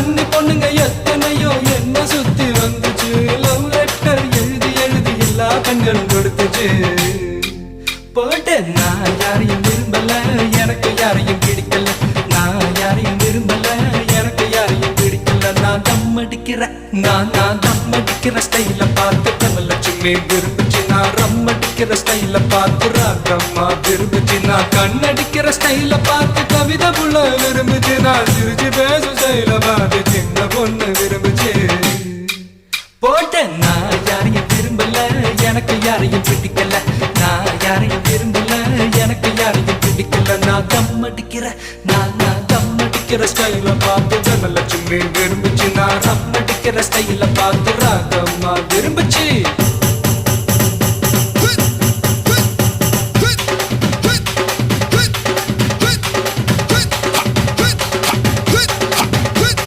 கன்னி பொண்ணுங்க எத்தனையோ என்ன சுத்தி வந்துச்சு. லவ் லெட்டர் எழுதி எழுதி எல்லா கண்களும் கொடுத்துச்சு. போட்டேன் நான் யாரையும் விரும்பல, எனக்கு யாரையும் பிடிக்கல. நான் யாரையும் விரும்பல, எனக்கு யாரையும் பிடிக்கல. நான் தம் அடிக்கிற நான் தம் அடிக்கிற ஸ்டைல பார்த்து தனலட்சுமி விரும்புச்சு. நான் ரம் அடிக்கிற ஸ்டைல பார்த்து ராகம்மா விரும்புச்சு. நான் கண்ணடிக்கிற ஸ்டைல பார்த்து கவிதை புள்ள விரும்புச்சு. நான் சிரிச்சு பேசும் ஸ்டைல பார்த்து சின்ன பொண்ணு விரும்புச்சு. போட்டேன் நான் யாரையும் விரும்பல, எனக்கு யாரையும் பிடிக்கல. நான் யாரையும் விரும்பல, எனக்கு யாரையும் பிடிக்கல. நான் தம் அடிக்கிற நான் தம் அடிக்கிற ஸ்டைல பார்த்து தனலட்சுமி விரும்புச்சு. நான் ரம் அடிக்கிற ஸ்டைல பார்த்து ராகம்மா விரும்புச்சு.